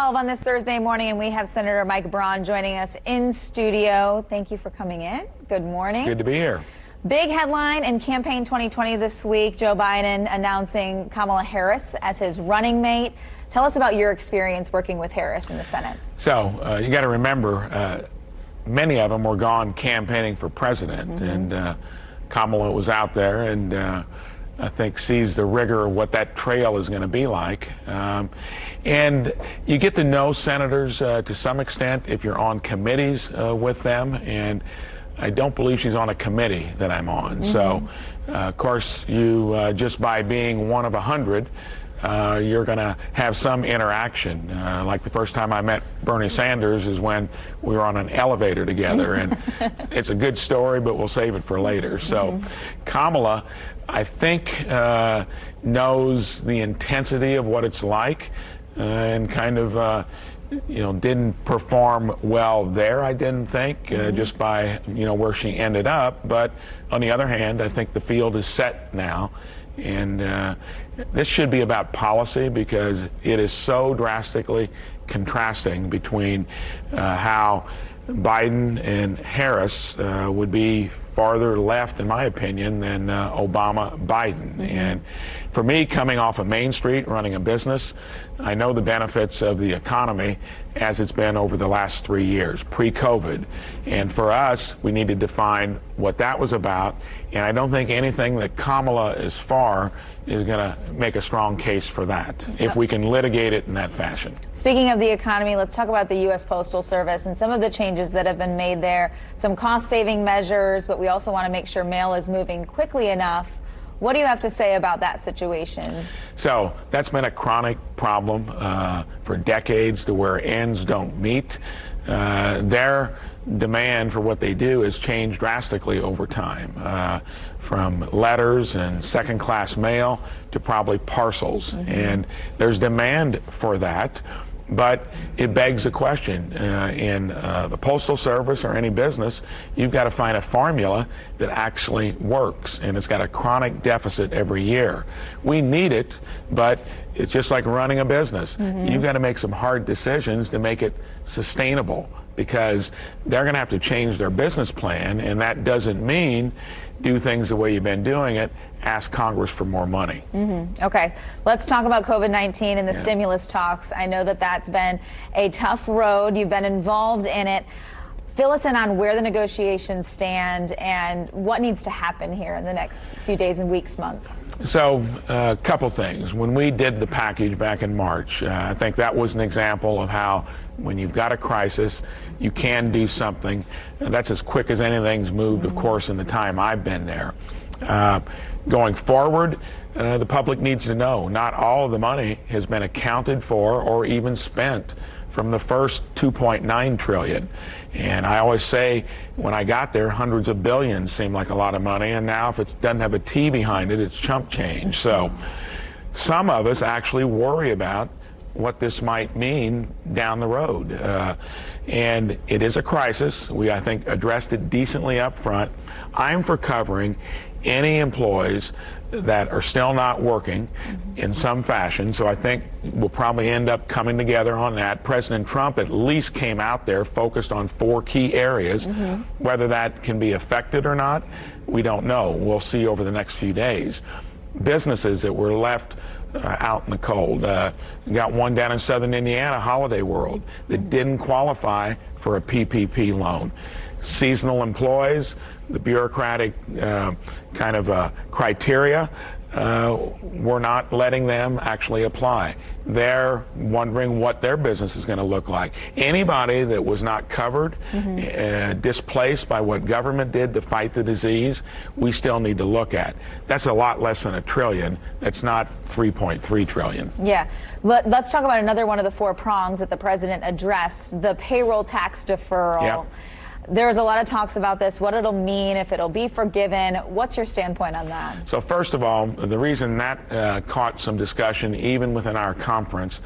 12 on this Thursday morning, and we have Senator Mike Braun joining us in studio. Thank you for coming in. Good morning. Good to be here. Big headline in campaign 2020 this week, Joe Biden announcing Kamala Harris as his running mate. Tell us about your experience working with Harris in the Senate. So you got to remember, many of them were gone campaigning for president, and Kamala was out there and I think sees the rigor of what that trail is going to be like. And you get to know senators to some extent if you're on committees with them, and I don't believe she's on a committee that I'm on. So, of course, you just by being one of 100, you're going to have some interaction. Like the first time I met Bernie Sanders is when we were on an elevator together, and it's a good story, but we'll save it for later. So Kamala, I think, knows the intensity of what it's like, and kind of didn't perform well there, I didn't think, just by, where she ended up. But on the other hand, I think the field is set now. And this should be about policy, because it is so drastically contrasting between how Biden and Harris would be farther left, in my opinion, than Obama-Biden. And for me, coming off of Main Street, running a business, I know the benefits of the economy as it's been over the last 3 years, pre-COVID. And for us, we need to define what that was about. And I don't think anything that Kamala is for is going to make a strong case for that, if we can litigate it in that fashion. Speaking of the economy, let's talk about the U.S. Postal Service and some of the changes that have been made there, some cost-saving measures, but we also want to make sure mail is moving quickly enough. What do you have to say about that situation? So that's been a chronic problem for decades, to where ends don't meet. Their demand for what they do has changed drastically over time, from letters and second-class mail to probably parcels. And there's demand for that. But it begs a question. In the Postal Service or any business, you've got to find a formula that actually works, and it's got a chronic deficit every year. We need it, but it's just like running a business. You've got to make some hard decisions to make it sustainable, because they're going to have to change their business plan, and that doesn't mean do things the way you've been doing it. Ask Congress for more money. Okay, let's talk about COVID-19 and the stimulus talks. I know that that's been a tough road. You've been involved in it. Fill us in on where the negotiations stand and what needs to happen here in the next few days and weeks, months. So a couple things. When we did the package back in March, I think that was an example of how when you've got a crisis, you can do something. That's as quick as anything's moved, of course, in the time I've been there. Going forward, the public needs to know not all of the money has been accounted for or even spent from the first $2.9 trillion. And I always say, when I got there, hundreds of billions seemed like a lot of money, and now if it doesn't have a T behind it, it's chump change. So some of us actually worry about what this might mean down the road. And it is a crisis. We, I think, addressed it decently up front. I'm for covering any employees that are still not working in some fashion. So I think we'll probably end up coming together on that. President Trump at least came out there focused on 4 key areas. Whether that can be affected or not, we don't know. We'll see over the next few days. Businesses that were left out in the cold. Got one down in southern Indiana, Holiday World, that didn't qualify for a PPP loan. Seasonal employees, the bureaucratic kind of criteria, we're not letting them actually apply. They're wondering what their business is going to look like. Anybody that was not covered, displaced by what government did to fight the disease, we still need to look at. That's a lot less than $1 trillion. That's not $3.3 trillion. Yeah. Let's talk about another one of the 4 prongs that the president addressed, the payroll tax deferral. Yep. There's a lot of talks about this, what it'll mean, if it'll be forgiven. What's your standpoint on that? So first of all, the reason that caught some discussion even within our conference,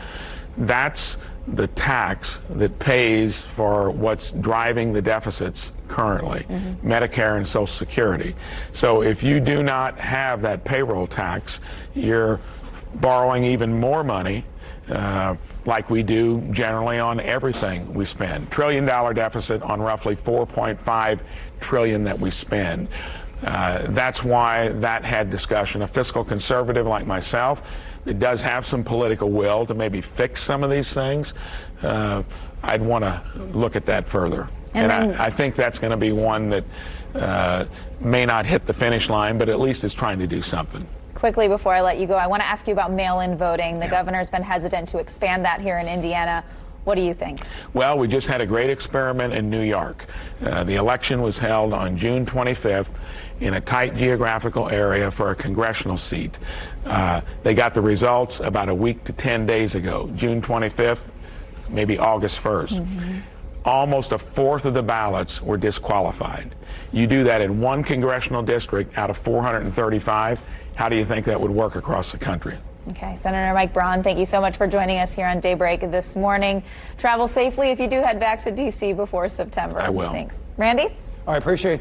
that's the tax that pays for what's driving the deficits currently, Medicare and Social Security. So if you do not have that payroll tax, you're borrowing even more money like we do generally on everything we spend. $1 trillion deficit on roughly $4.5 trillion that we spend. That's why that had discussion. A fiscal conservative like myself that does have some political will to maybe fix some of these things, I'd want to look at that further. And I think that's going to be one that may not hit the finish line, but at least is trying to do something. Quickly before I let you go, I want to ask you about mail-in voting. The governor's been hesitant to expand that here in Indiana. What do you think? Well, we just had a great experiment in New York. The election was held on June 25th in a tight geographical area for a congressional seat. They got the results about a week to 10 days ago, June 25th, maybe August 1st. Almost a fourth of the ballots were disqualified. You do that in one congressional district out of 435. How do you think that would work across the country? Okay, Senator Mike Braun, thank you so much for joining us here on Daybreak this morning. Travel safely if you do head back to D.C. before September. I will. Thanks. Randy? I appreciate